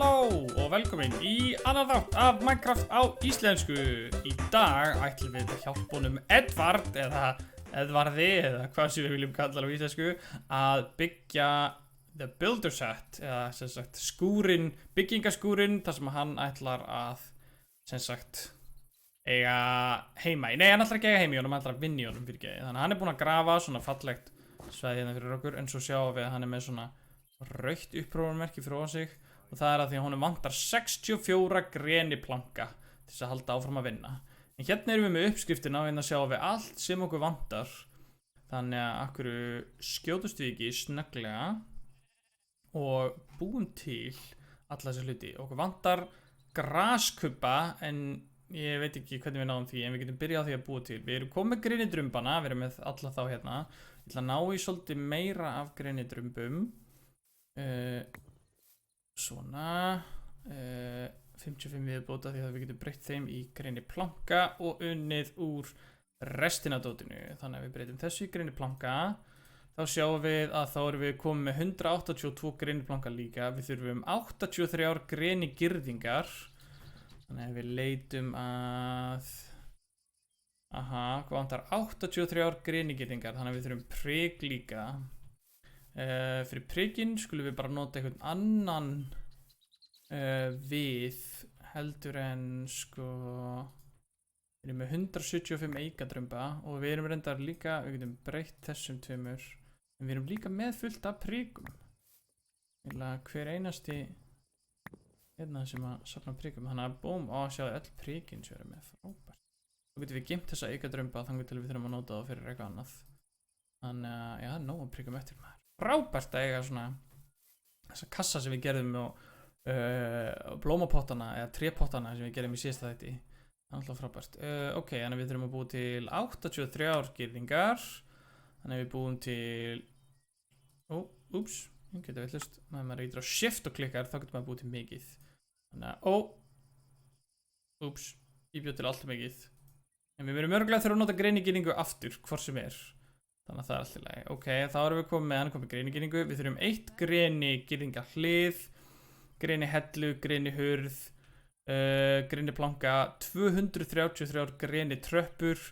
Halló og velkomin í annan þátt af Minecraft á íslensku. Í dag ætlum við að hjálpa honum Edvard eða Edvardi eða hvað sem við viljum kalla á íslensku að byggja The Builder Set eða sem sagt skúrin, byggingaskúrin þar sem hann ætlar að sem sagt eiga heima. Nei, hann ætlar ekki að eiga heima í honum, hann ætlar að vinna í honum fyrir geði. Þannig að hann er búinn að grafa svona fallegt svæði hérna fyrir okkur en svo sjáum við að hann er með svona rautt upprófunarmerki fyrir ofan sig og það er að því að honum vantar 64 greniplanka til þess að halda áfram að vinna. En hérna erum við með uppskriftina og hérna sjáum við allt sem okkur vantar. Þannig að okkur skjótust við ekki snögglega og búum til alla þessi hluti. Okkur vantar graskubba en ég veit ekki hvernig við náum því en við getum byrjað á því að búa til. Við erum komið með grenidrumbana, við erum með alla þá hérna. Ég ætla að ná í svolítið meira af grenidrumbum. Svona 55 viðbóta því að við getum breytt þeim í greniplanka og unnið úr restina dótinu. Þannig að við breytum þessu í greniplanka. Þá sjáum við að þá erum við komið með 182 greniplanka líka. Við þurfum 83 grenigirðingar. Þannig að við leitum að hvað vantar 83 grenigirðingar. Þannig að við þurfum prik líka. Fyrir prikinn skulum við bara nota einhvern annan við heldur en sko við erum með 175 eikadrumba og við erum reyndar líka, við getum breytt þessum tveimur en við erum líka með fullt af prikum eða hver einasti hérna sem að safna prikum þannig að búm og sjáðu öll prikinn sem við erum með frábært þá getum við geymt þessa eikadrumba þannig til við þurfum að nota það fyrir eitthvað annað þannig að já, það er nóg að prikum eftir maður frábært að eiga svona þessa kassa sem við gerðum og blómapottana eða trépottana sem við gerðum í síðasta þætti það er alltaf frábært ok, þannig að við þurfum að búa til 83 girðingar þannig að við búum til úps, ég geta villust maður reytir á shift og klikkar þá getur maður búið til mikið þannig að úps, ég bjóð til allt mikið en við verum örgulega þurfum að nota greinigirðingu aftur hvort sem er þannig að það er alltaf leið. Ok, þá erum við komið með hann komið greinigirðingu. Við þurfum 1 greinigirðinga hlið, greinihellu, greinihurð, greiniplanka, 233 greinitröppur,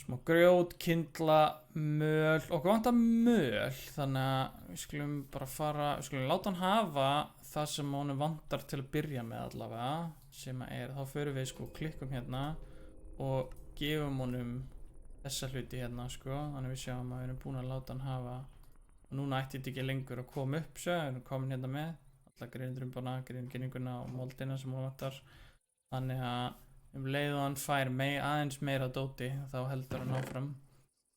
smá grjót, kyndla, möl. Okkur vantar möl, þannig að við skulum bara fara, við skulum láta hann hafa það sem honum vantar til að byrja með allavega, sem er, þá förum við sko klikkum hérna og gefum honum þessa hluti hérna sko, þannig við sjáum að við erum búin að láta hann hafa og núna ætti þetta ekki lengur að koma upp svo, við erum komin hérna með alla greinidrumbana, greinigirðinguna og moldina sem hún vantar þannig að leið og hann fær aðeins meira dóti þá heldur hann áfram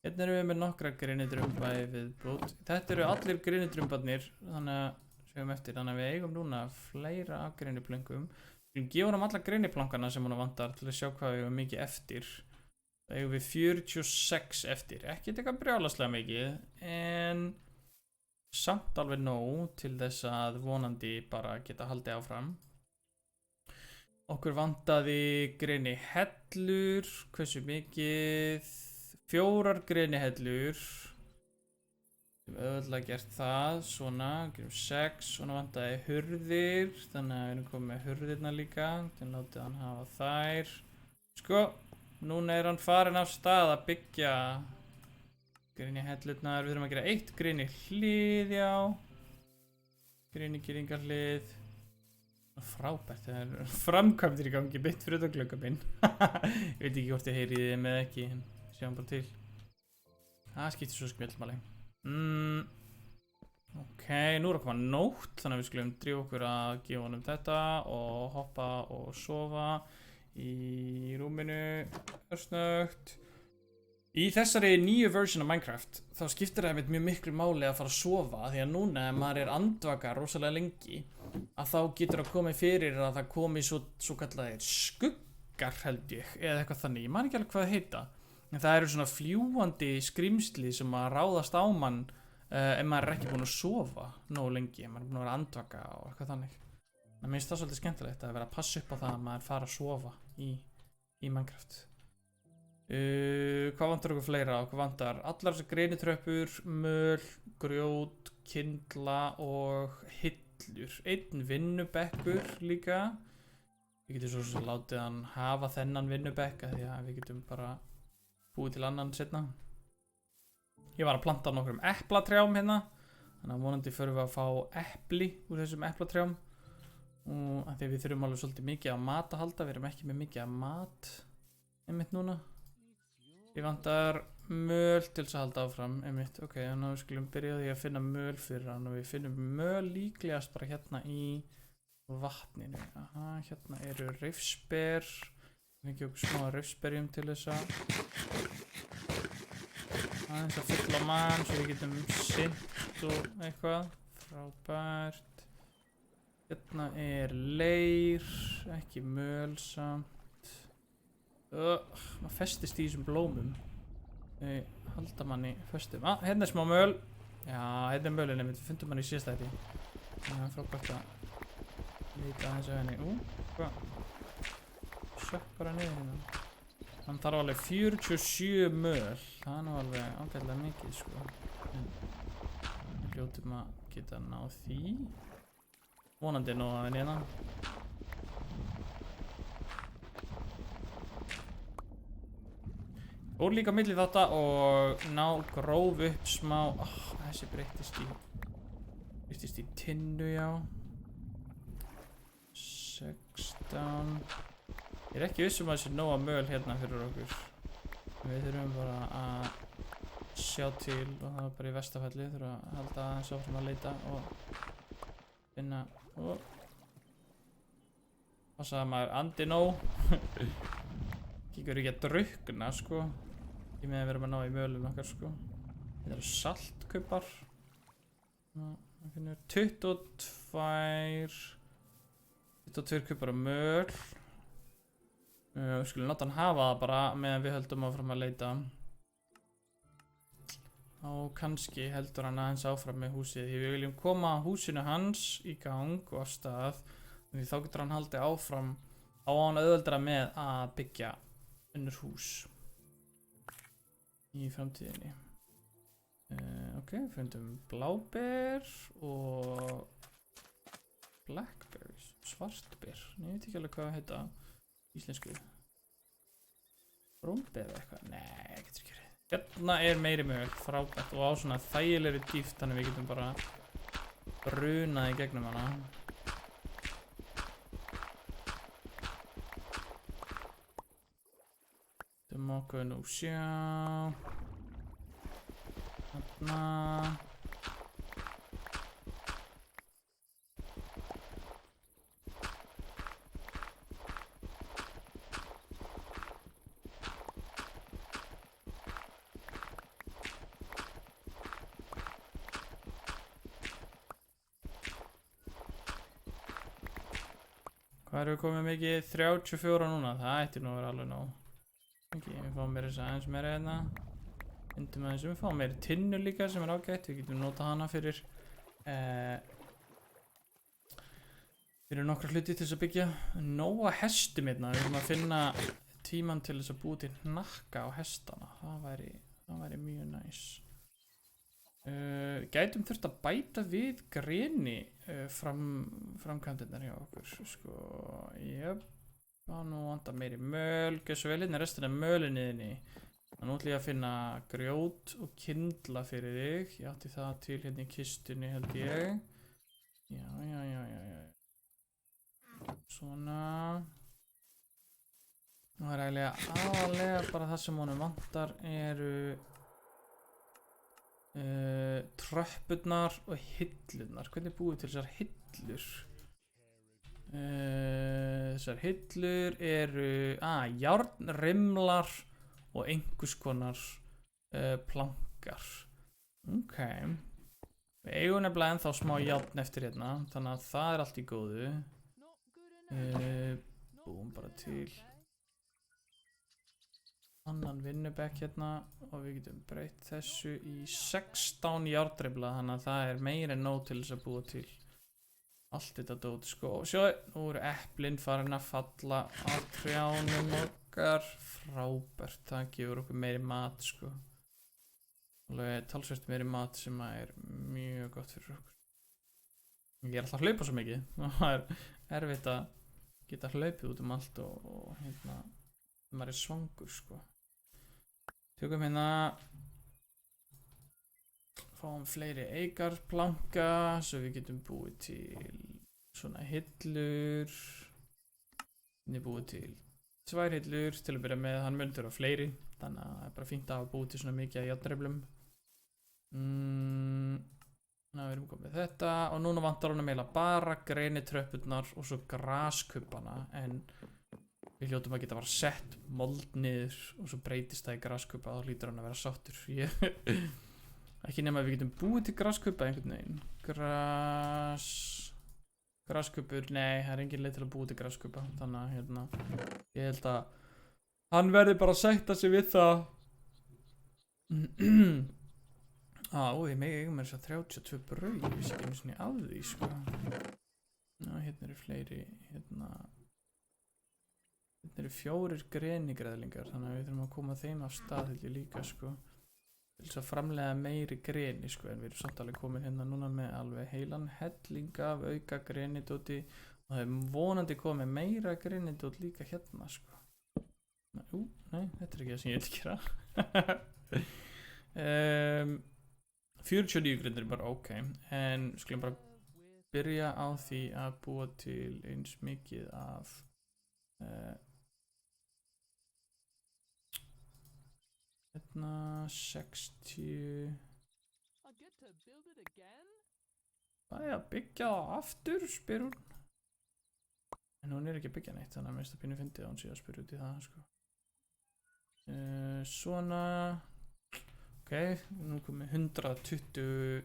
hérna erum við með nokkra greinidrumba í viðbót þetta eru allir greinidrumbarnir þannig að sjáum eftir, þannig að við eigum núna fleira af greiniplöngum við gefum hann alla greiniplankana sem hún vantar til að sjá hvað við hefum mikið eftir það hefur við 46 eftir, ekki eitthvað brjálaslega mikið, en samt alveg nóg til þess að vonandi bara geta haldið áfram. Okkur vantaði greinihellur, hversu mikið, 4 greinihellur, við höfum öll að gert það, svona, gerum 6, svona vantaði hurðir, þannig að við erum komið með hurðirna líka, þannig að látið hann hafa þær, sko. Núna er hann farin af stað að byggja greinihellurnar, við þurfum að gera 1 greinihlið, já, greinigirðingarhlið, frábært, það er framkvæmdir í gangi, bytt fyrir þetta glögga minn, ég veit ekki hvort ég heyri þið með ekki, en sjáum bara til, það skiptir svo skmjöldmáli, ok, nú er að koma nótt, þannig að við skulum drífa okkur að gefa honum þetta og hoppa og sofa, í rúminu örsnögt í þessari nýju version af Minecraft þá skiptir það mjög miklu máli að fara að sofa því að núna ef maður er andvaka rosalega lengi að þá getur að koma fyrir að það komi svo kallaðir skuggar held ég eða eitthvað þannig, ég man ekki alveg hvað það heita en það eru svona fljúandi skrimsli sem að ráðast á mann ef maður er ekki búinn að sofa nógu lengi, ef maður er búinn að vera andvaka og eitthvað þannig það minnst það svolítið skemmtilegt að vera að passa upp á það að maður fara að sofa í Minecraft hvað vantar okkur fleira? Okkur vantar allar þessar greinitröppur, möl, grjót, kyndla og hillur, einn vinnubekkur líka. Við getum svo sem látið hann hafa þennan vinnubekk því að við getum bara búið til annan setna. Ég var að planta nokkrum eplatrjám hérna, þannig að vonandi förum við að fá epli úr þessum eplatrjám. Og að því að við þurfum alveg svolítið mikið af mat að halda, við erum ekki með mikið af mat einmitt núna. Ég vantar möl til þess að halda áfram einmitt, ok, þannig að við skulum byrja á því að finna möl fyrir hann og við finnum möl líklegast bara hérna í vatninu. Aha, hérna eru rifsber, við fengjum okkur smá rifsberjum til þess að aðeins að fylla á mann svo við getum synt og eitthvað, frábært. Hérna er leir, ekki möl samt. Maður festist í þessum blómum. Þau halda manni föstum. Hérna er smá möl. Já, hérna er mölin einmitt, við fundum hann í síðasta þetta. Það er frábært að líta aðeins af henni. Hvað? Sökk bara niður hérna. Hann þarf alveg 47 möl. Það er nú alveg ágætlega mikið, sko. En við hljótum að geta náð því. Vonandi nú að henni hérna. Fór líka milli þátta og gróf upp smá. Þessi breyttist í tinnu, já. 16. Ég er ekki viss um að þessi nóga möl hérna fyrir okkur. Við þurfum bara að sjá til og það er bara í Vestafalli. Þurfum að halda aðeins áfram að leita og finna. Passa að maður andi nóg. Kíkur ekki að drukna, sko. Ekki með að vera að ná í mölun okkar, sko. Þetta eru saltkauppar. Það finnur 22 kaupar af möl. Við skulum láta hann hafa það bara meðan við höldum áfram að leita. Og kannski heldur hann aðeins áfram með húsið. Því við viljum koma húsinu hans í gang og af stað. Því þá getur hann haldið áfram á hann auðveldara með að byggja önnur hús í framtíðinni. Ok, við fundum bláber og blackberries, svartber. Ég veit ekki alveg hvað það heita íslensku. Brúnber eða eitthvað? Nei, ég getur ekki verið. Hérna er meiri möl, frábært og á svona þægilegri dýpt þannig við getum bara brunað í gegnum hana. Þetta má okkur nú sjá. Hérna. Hvað erum við komið mikið? 34 núna, það ætti nú að vera alveg nóg. Ok, við fáum meira þess aðeins meira hérna. Myndum aðeins við fáum meira tinnu líka sem er ágætt, við getum notað hana fyrir nokkra hluti til þess að byggja. Nóga hestum hérna, við erum að finna tíman til þess að búa til hnakka á hestana, það væri mjög næs. Gætum þurft að bæta við greni framkvæmdirnar hjá okkur, sko, jöp, nú vantar meiri möl, gjör svo vel hérna restina af mölinniðinni, nú ætlum ég að finna grjót og kyndla fyrir þig, ég átti það til hérna í kistunni held ég, já, svona, nú er aðalega bara það sem honum vantar eru tröppurnar og hillurnar. Hvernig búið til þessar hillur? Þessar hillur eru járnrimlar og einhvers konar plankar. Ok. Við eigum nefnilega ennþá smá járn eftir hérna, þannig að það er allt í góðu. Búum bara til annan vinnubekk hérna og við getum breytt þessu í 16 járnrimla, þannig að það er meira en nóg til þess að búa til allt þetta dót, sko. Og sjá, nú eru eplin farin að falla á trjánum okkar. Frábært, það gefur okkur meiri mat, sko. Alveg talsvert meiri mat sem er mjög gott fyrir okkur. Ég er alltaf að hlaupa svo mikið. Það er erfitt að geta hlaupið út allt og hérna, maður er svangur, sko. Tökum hérna, fáum fleiri eigarplanka, svo við getum búið til svona hillur. Við búið til 2 hillur til að byrja með, hann mun þurfa fleiri, þannig að það er bara fínt að hafa búið til svona mikið af járnreflum. Við erum komið með þetta og núna vantar honum eiginlega bara grenitröppurnar og svo graskubbana, en við hljótum að geta bara sett mold niður og svo breytist það í graskubba og þá hlýtur hann að vera sáttur. Ekki nema að við getum búið til graskubba einhvern veginn. Graskubbur, nei, það er engin leið til að búið til graskubba, þannig að hérna, ég held að hann verði bara að sætta sig við það. Ég eigum mér þess að 32 brauð, ég vissi ekki einu sinni af því, sko. Hérna eru fleiri, hérna eru 4 grenigræðlingar, þannig að við þurfum að koma þeim af stað held ég líka, sko. Til þess að framleiða meiri greni, sko, en við erum samt alveg komin hérna núna með alveg heilan helling af auka grenidóti og það er vonandi komið meira grenidót líka hérna, sko. Nei, þetta er ekki það sem ég vil gera. 49 grindir er bara ok, en við skulum bara byrja á því að búa til eins mikið af hérna 60. Hvað er að byggja það aftur, spyr hún. En hún er ekki að byggja neitt, þannig að minnst að pínu fyndið að hún sé að spyrja út í það, sko. Svona. Ok, nú komið 120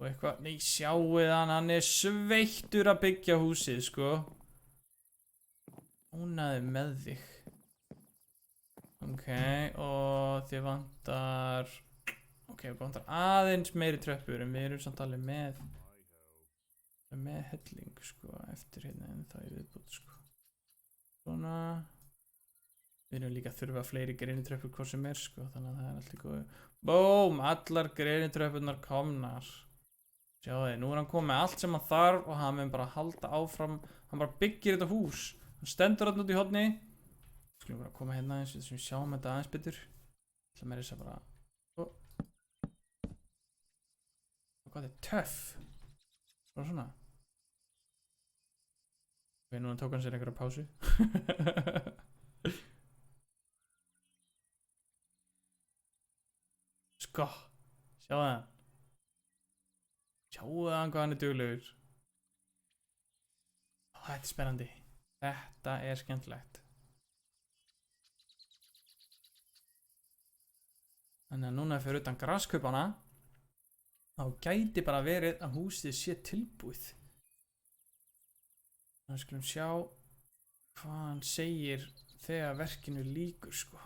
og eitthvað. Nei, sjáuð hann er sveittur að byggja húsið, sko. Ónaði með þig. Ok, og þið vantar... Ok, við vantar aðeins meiri tröppur, en við erum samt alveg með helling, sko, eftir hérna en það er viðbútt, sko. Svona... Við erum líka að þurfa fleiri grenitröppur hvað sem er, sko, þannig að það er allt í góðu. Bóm, allar grenitröppurnar komnar. Sjáðu, nú er hann komið með allt sem hann þarf og hann mun bara halda áfram. Hann bara byggir þetta hús. Hann stendur hann út í horni. Skulum bara koma hérna eins og við sjáum þetta aðeins betur. Það með þess að bara... Hvað er töff? Bara svona. Ok, núna tók hann sér einhverja pásu. Sko, sjáðu hann. Sjáðu hann hvað hann er duglegur. Þetta er spennandi. Þetta er skemmtilegt. Þannig að núna fyrir utan graskubbana þá gæti bara verið að húsið sé tilbúið. Þannig að skulum sjá hvað hann segir þegar verkinu lýkur, sko.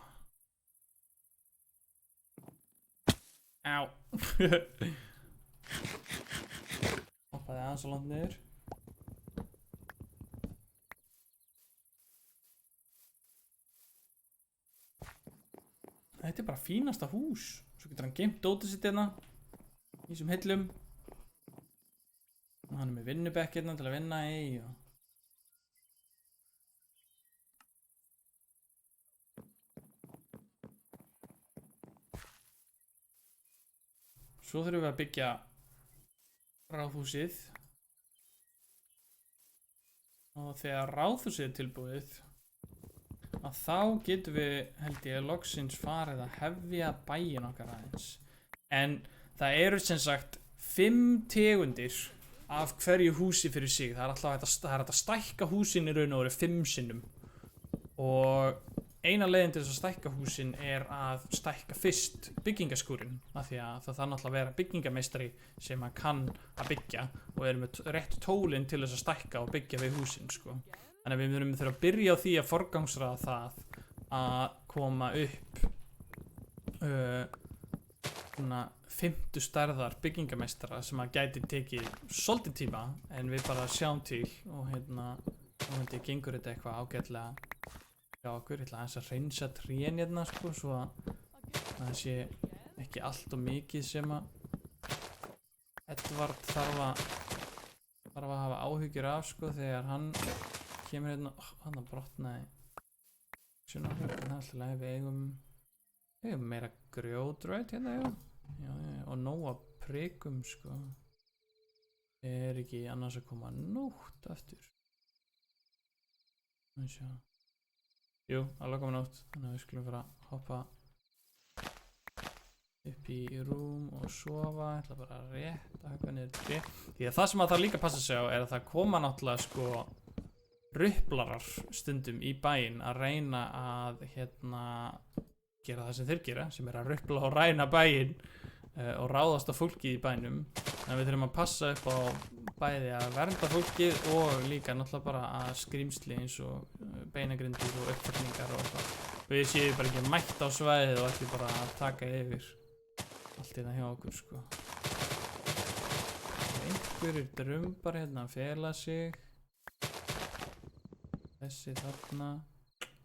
Á. Hoppaði aðeins og langt niður. Þetta er bara fínasta hús. Svo getur hann geymt dótið sitt hérna í þessum hillum. Og hann er með vinnubekk hérna til að vinna í og... Svo þurfum við að byggja ráðhúsið og þegar ráðhúsið er tilbúið að þá getum við, held ég, loksins farið að hefja bæinn okkar aðeins. En það eru sem sagt 5 tegundir af hverju húsi fyrir sig. Það er alltaf hægt að stækka húsin í raun og veru 5 sinnum og eina leiðin til þess að stækka húsin er að stækka fyrst byggingaskúrin af því að það þarf náttúrulega að vera byggingameistari sem að kann að byggja og er með rétt tólin til þess að stækka og byggja við húsin, sko. Þannig að við þurfum að byrja á því að forgangsraða það að koma upp svona 50 stærðar byggingameistara sem að gæti tekið svolítið tíma en við bara sjáum til og hérna gengur þetta eitthvað ágætlega hjá okkur. Ég ætla aðeins að hreinsa trén hérna, sko, svo að það sé ekki allt og mikið sem að Edvard þarf að þarf að hafa áhyggjur af sko þegar hann kemur hérna, hann brotnaði svona, það er alltaf leið, við eigum meira grjótrætt hérna, já, og nóga prikum sko, er ekki annars að koma nótt aftur, sjá. Jú, alveg koma nótt, þannig að við skulum fara að hoppa upp í rúm og sofa. Ég ætla bara rétt að höggva niður tré. Því að það sem að það líka passa sig á er að það koma náttúrulega sko rupplarar stundum í bæinn að reyna að gera það sem þeir gera, sem er að ruppla og ræna bæinn og ráðast á fólkið í bænum. Þannig að við þurfum að passa upp á bæði að vernda fólkið og líka náttúrulega bara að skrýmsli eins og beinagrindir og uppfællingar og eitthvað. Við séum bara ekki mætt á svæðið og ekki bara að taka yfir allt hérna hjá okkur sko. Einhverjir drumbar hérna að fela sig. Þessi þarna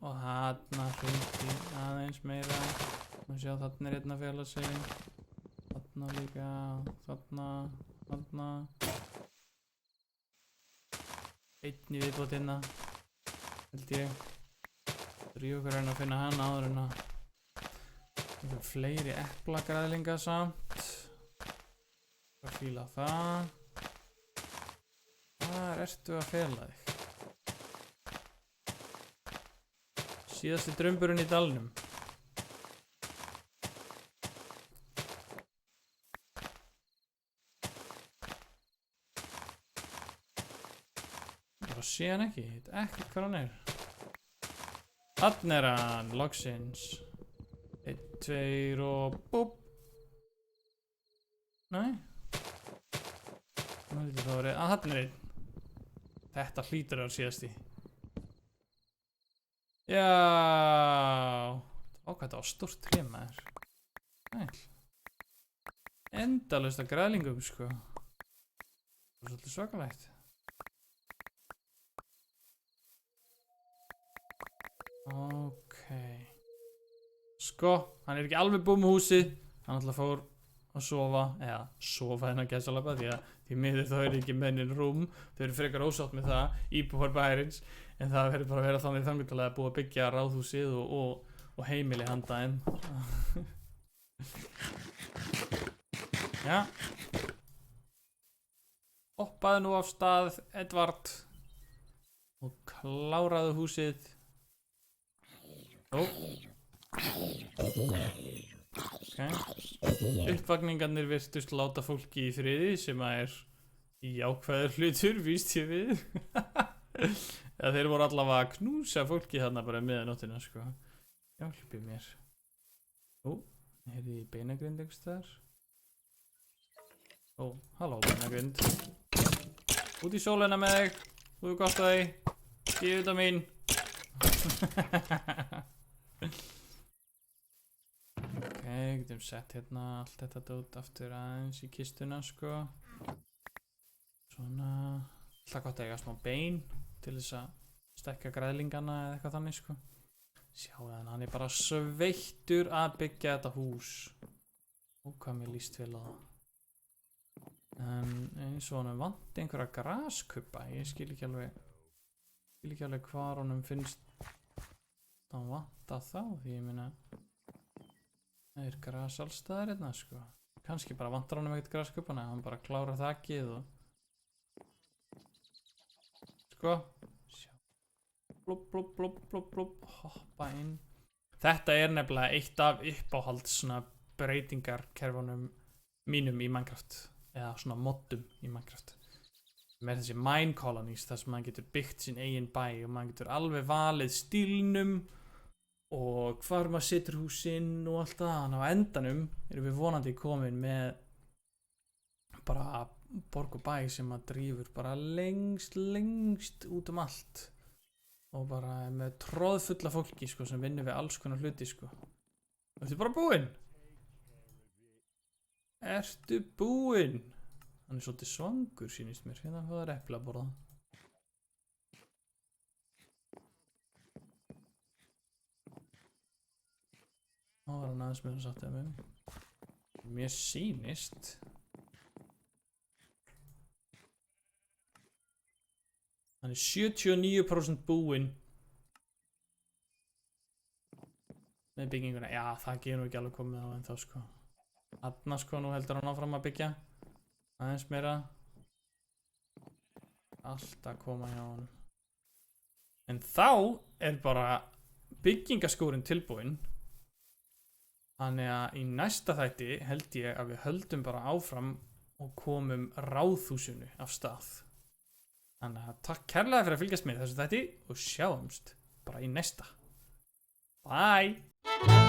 og þarna hrundi aðeins meira. Og sjá þarna er hérna að fela sig. Þarna líka, þarna. Einn í viðbót hérna, held ég. Drífa okkur að finna hann áður en að einhver fleiri eplagræðlinga samt. Að fíla það. Hvar ertu að fela þig? Síðasti drumburinn í dalnum. Bara sé hann ekki, ég veit ekkert hvað hann er. Þarna er hann, loksins. 1, 2 og búp. Nei. Nú heldur það að vera, þarna er einn. Þetta hlýtur að vera síðasti. Já. Hvað þetta á stórt tré maður. Næl. Endalaust af græðlingum sko. Það er svolítið svakalegt. Ok. Sko, hann er ekki alveg búinn með húsið. Hann alltaf fór að sofa, eða sofa hennar gæsalappa því að því miður þá er ekki mennin rúm. Þau eru frekar ósátt með það, íbúar bæjarins. En það verður bara að vera þannig að búið að byggja ráðhúsið og heimili handa þeim. Já. Hoppaðu nú af stað, Edvard. Og kláraðu húsið. Ó. Okay. Uppvakningarnir virtust láta fólki í friði sem að er jákvæður hlutur, víst ég við. Ja, þeir voru allavega að knúsa fólki þarna bara nóttina sko. Hjálpi mér. Ó, heyrði ég beinagrind einhvers þar. Ó, halló beinagrind. Út í sólina með þig. Þú er gott að þig. Gíðu þetta mín. Ok, getum sett hérna allt þetta dót aftur aðeins í kistuna sko. Svona. Alltaf gott að eiga smá bein til þess að stekka græðlingana eða eitthvað þannig sko. Sjáu þannig, hann er bara sveittur að byggja þetta hús. Ó, hvað mér líst vel á það. En eins og honum vanti einhverja graskubba. Ég skil ekki alveg hvar honum finnst hann vanta þá, því ég meina það er gras allstaðar hérna sko. Kannski bara vantar honum ekkert graskubbana, hann bara klárar þakkið og sko. Sjá. Blub, blub, blub, blub, blub. Hoppa inn. Þetta er nefnilega eitt af uppáhalds svona breytingarkerfunum mínum í Minecraft. Eða svona moddum í Minecraft. Með þessi mine colonies, þar sem maður getur byggt sín eigin bæ og maður getur alveg valið stílnum og hvar maður setur húsinn og allt það. Þannig á endanum erum við vonandi komin með bara borg og bæ sem að drífur bara lengst út allt og bara með tróðfulla fólki sko, sem vinnur við alls konar hluti sko. Ertu bara búinn? Ertu búinn? Hann er svolítið svangur sýnist mér. Hérna það er epli að borða. Þá var hann aðeins með að satt með. Mér sýnist Hann er 79% búinn með bygginguna. Já, það getur nú ekki alveg komið á ennþá sko. Þarna sko, nú heldur hann áfram að byggja aðeins meira. Allt að koma hjá hann. En þá er bara byggingaskúrin tilbúinn. Þannig að í næsta þætti held ég að við höldum bara áfram og komum ráðhúsinu af stað. Þannig að takk kærlega fyrir að fylgjast með þessu þætti og sjáumst bara í næsta. Bye!